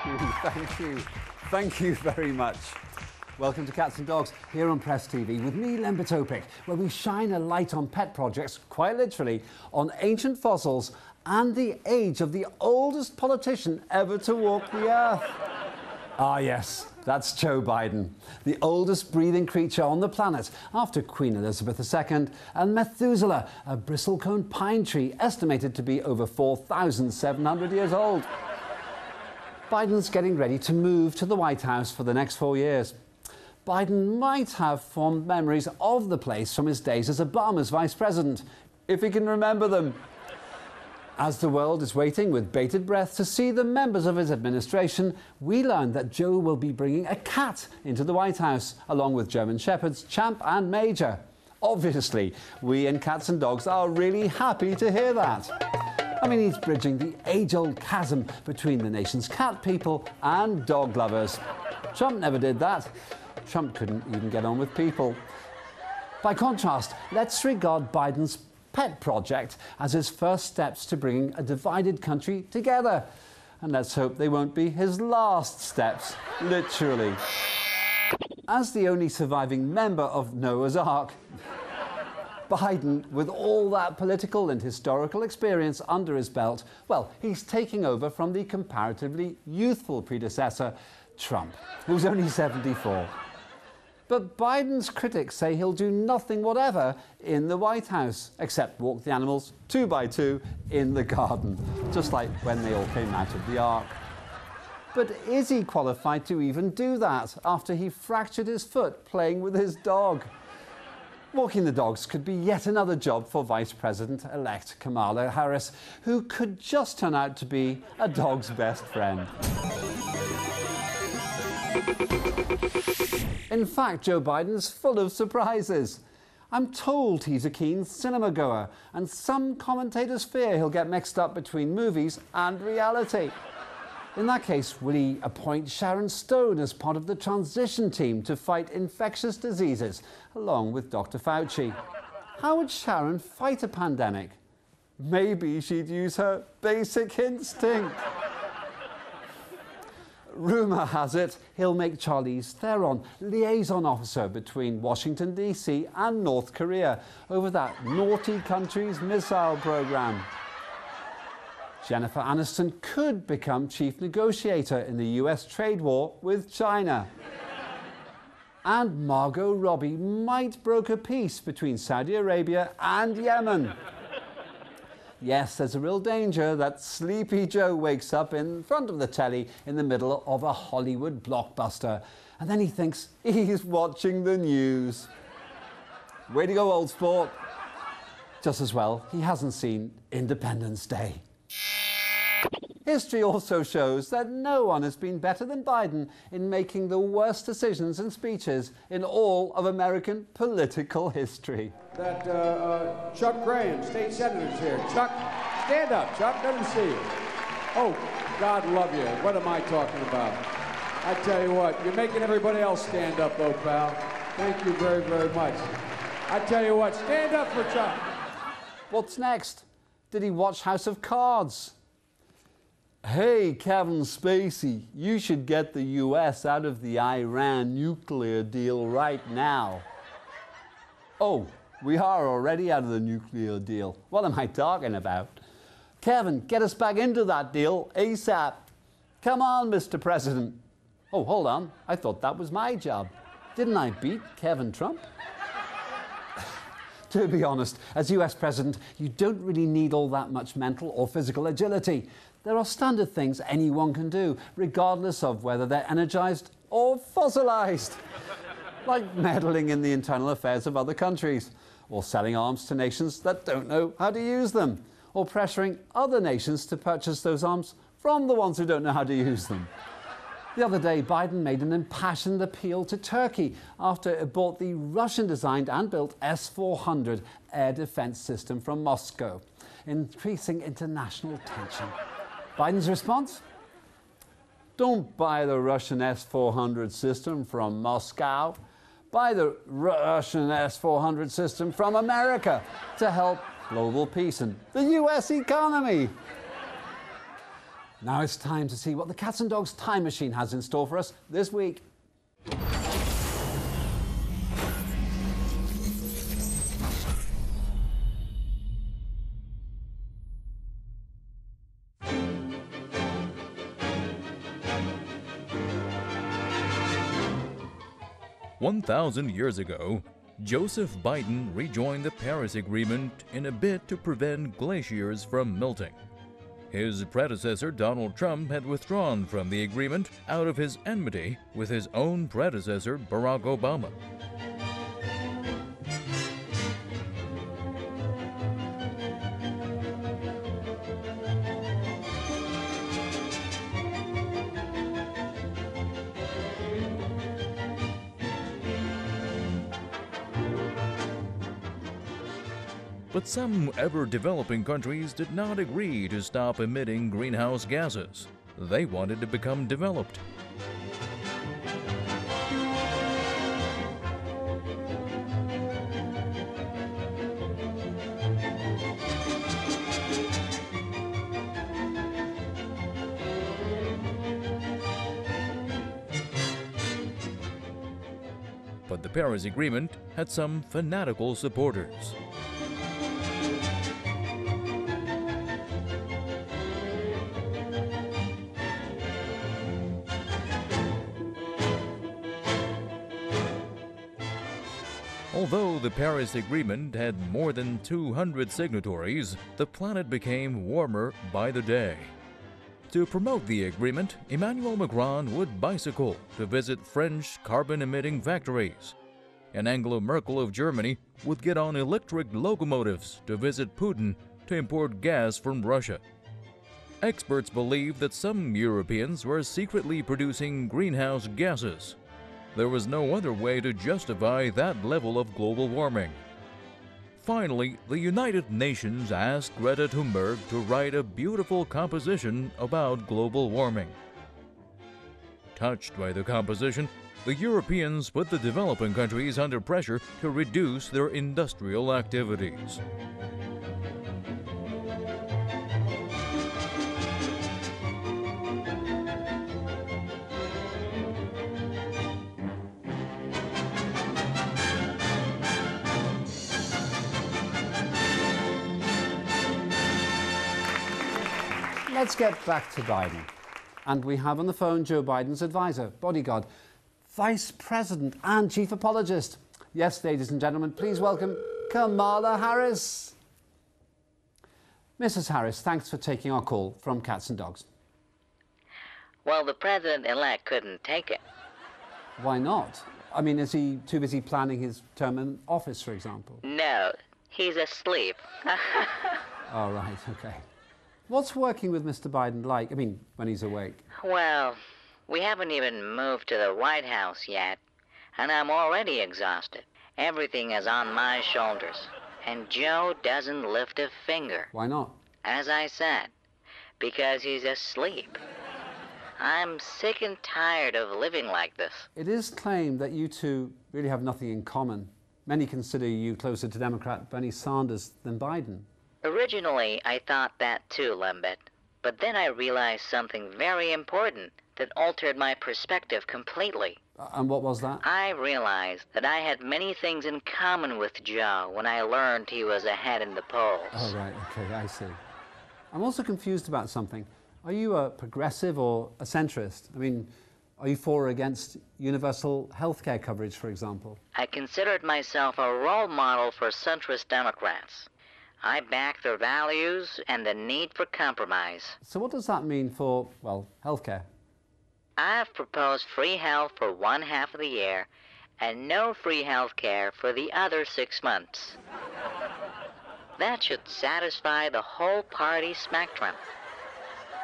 Thank you. Thank you very much. Welcome to Cats and Dogs here on Press TV with me, Len Bitopic, where we shine a light on pet projects, quite literally, on ancient fossils and the age of the oldest politician ever to walk the earth. Ah, yes, that's Joe Biden, the oldest breathing creature on the planet after Queen Elizabeth II and Methuselah, a bristlecone pine tree estimated to be over 4,700 years old. Biden's getting ready to move to the White House for the next 4 years. Biden might have fond memories of the place from his days as Obama's vice president, if he can remember them. As the world is waiting with bated breath to see the members of his administration, we learned that Joe will be bringing a cat into the White House, along with German Shepherds Champ and Major. Obviously, we in Cats and Dogs are really happy to hear that. I mean, he's bridging the age-old chasm between the nation's cat people and dog lovers. Trump never did that. Trump couldn't even get on with people. By contrast, let's regard Biden's pet project as his first steps to bringing a divided country together. And let's hope they won't be his last steps, literally. As the only surviving member of Noah's Ark, Biden, with all that political and historical experience under his belt, well, he's taking over from the comparatively youthful predecessor, Trump, who's only 74. But Biden's critics say he'll do nothing whatever in the White House, except walk the animals 2 by 2 in the garden, just like when they all came out of the Ark. But is he qualified to even do that after he fractured his foot playing with his dog? Walking the dogs could be yet another job for Vice President-elect Kamala Harris, who could just turn out to be a dog's best friend. In fact, Joe Biden's full of surprises. I'm told he's a keen cinema goer, and some commentators fear he'll get mixed up between movies and reality. In that case, will he appoint Sharon Stone as part of the transition team to fight infectious diseases, along with Dr. Fauci? How would Sharon fight a pandemic? Maybe she'd use her basic instinct. Rumour has it he'll make Charlize Theron liaison officer between Washington, D.C. and North Korea over that naughty country's missile program. Jennifer Aniston could become chief negotiator in the US trade war with China. And Margot Robbie might broker peace between Saudi Arabia and Yemen. Yes, there's a real danger that Sleepy Joe wakes up in front of the telly in the middle of a Hollywood blockbuster, and then he thinks he's watching the news. Way to go, old sport. Just as well he hasn't seen Independence Day. History also shows that no one has been better than Biden in making the worst decisions and speeches in all of American political history. That Chuck Graham, state senator's here. Chuck, stand up. Chuck, good to see you. Oh, God love you. What am I talking about? I tell you what, you're making everybody else stand up, though, pal. Thank you very, very much. I tell you what, stand up for Chuck. What's next? Did he watch House of Cards? Hey, Kevin Spacey, you should get the US out of the Iran nuclear deal right now. Oh, we are already out of the nuclear deal. What am I talking about? Kevin, get us back into that deal ASAP. Come on, Mr. President. Oh, hold on. I thought that was my job. Didn't I beat Kevin Trump? To be honest, as US President, you don't really need all that much mental or physical agility. There are standard things anyone can do, regardless of whether they're energized or fossilized. Like meddling in the internal affairs of other countries, or selling arms to nations that don't know how to use them, or pressuring other nations to purchase those arms from the ones who don't know how to use them. The other day, Biden made an impassioned appeal to Turkey after it bought the Russian-designed and built S-400 air defense system from Moscow, increasing international tension. Biden's response? Don't buy the Russian S-400 system from Moscow. Buy the Russian S-400 system from America to help global peace and the US economy. Now it's time to see what the Cats and Dogs Time Machine has in store for us this week. "1,000 years ago, Joseph Biden rejoined the Paris Agreement in a bid to prevent glaciers from melting. His predecessor, Donald Trump, had withdrawn from the agreement out of his enmity with his own predecessor, Barack Obama. But some ever-developing countries did not agree to stop emitting greenhouse gases. They wanted to become developed. But the Paris Agreement had some fanatical supporters. Although the Paris Agreement had more than 200 signatories, the planet became warmer by the day. To promote the agreement, Emmanuel Macron would bicycle to visit French carbon-emitting factories, and Angela Merkel of Germany would get on electric locomotives to visit Putin to import gas from Russia. Experts believe that some Europeans were secretly producing greenhouse gases. There was no other way to justify that level of global warming. Finally, the United Nations asked Greta Thunberg to write a beautiful composition about global warming. Touched by the composition, the Europeans put the developing countries under pressure to reduce their industrial activities. Let's get back to Biden. And we have on the phone Joe Biden's advisor, bodyguard, vice president and chief apologist. Yes, ladies and gentlemen, please welcome Kamala Harris. Mrs. Harris, thanks for taking our call from Cats and Dogs. Well, the president-elect couldn't take it. Why not? I mean, is he too busy planning his term in office, for example? No, he's asleep. Oh, right, okay. What's working with Mr. Biden like? I mean, when he's awake. Well, we haven't even moved to the White House yet, and I'm already exhausted. Everything is on my shoulders, and Joe doesn't lift a finger. Why not? As I said, because he's asleep. I'm sick and tired of living like this. It is claimed that you two really have nothing in common. Many consider you closer to Democrat Bernie Sanders than Biden. Originally, I thought that too, Lembit. But then I realized something very important that altered my perspective completely. And what was that? I realized that I had many things in common with Joe when I learned he was ahead in the polls. Oh, right, okay, I see. I'm also confused about something. Are you a progressive or a centrist? I mean, are you for or against universal health care coverage, for example? I considered myself a role model for centrist Democrats. I back their values and the need for compromise. So what does that mean for, well, healthcare? I've proposed free health for 1/2 of the year and no free health care for the other 6 months. That should satisfy the whole party spectrum.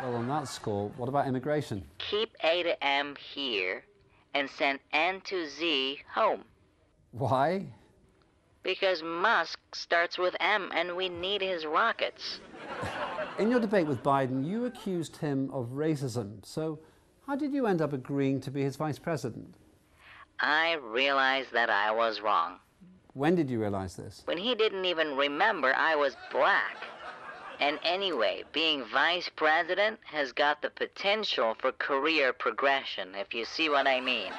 Well, on that score, what about immigration? Keep A to M here and send N to Z home. Why? Because Musk starts with M and we need his rockets. In your debate with Biden, you accused him of racism. So how did you end up agreeing to be his vice president? I realized that I was wrong. When did you realize this? When he didn't even remember I was black. And anyway, being vice president has got the potential for career progression, if you see what I mean.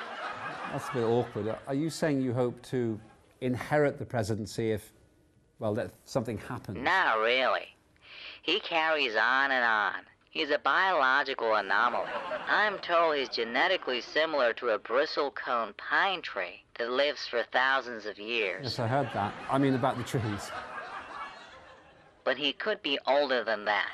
That's a bit awkward. Are you saying you hope to inherit the presidency if, well, that something happens? Not really. He carries on and on. He's a biological anomaly. I'm told he's genetically similar to a bristlecone pine tree that lives for thousands of years. Yes, I heard that. I mean about the trees. But he could be older than that.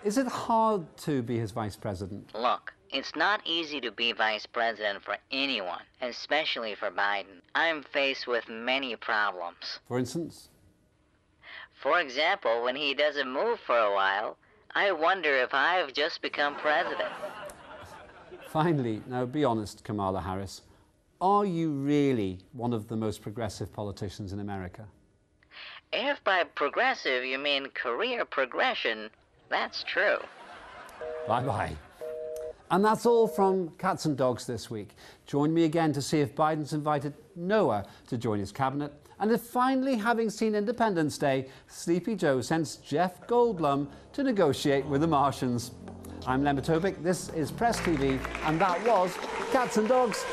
Is it hard to be his vice president? Look, it's not easy to be vice president for anyone, especially for Biden. I'm faced with many problems. For instance? For example, when he doesn't move for a while, I wonder if I've just become president. Finally, now be honest, Kamala Harris. Are you really one of the most progressive politicians in America? If by progressive you mean career progression, that's true. Bye-bye. And that's all from Cats and Dogs this week. Join me again to see if Biden's invited Noah to join his cabinet, and if finally, having seen Independence Day, Sleepy Joe sends Jeff Goldblum to negotiate with the Martians. I'm Len Potopic, this is Press TV, and that was Cats and Dogs.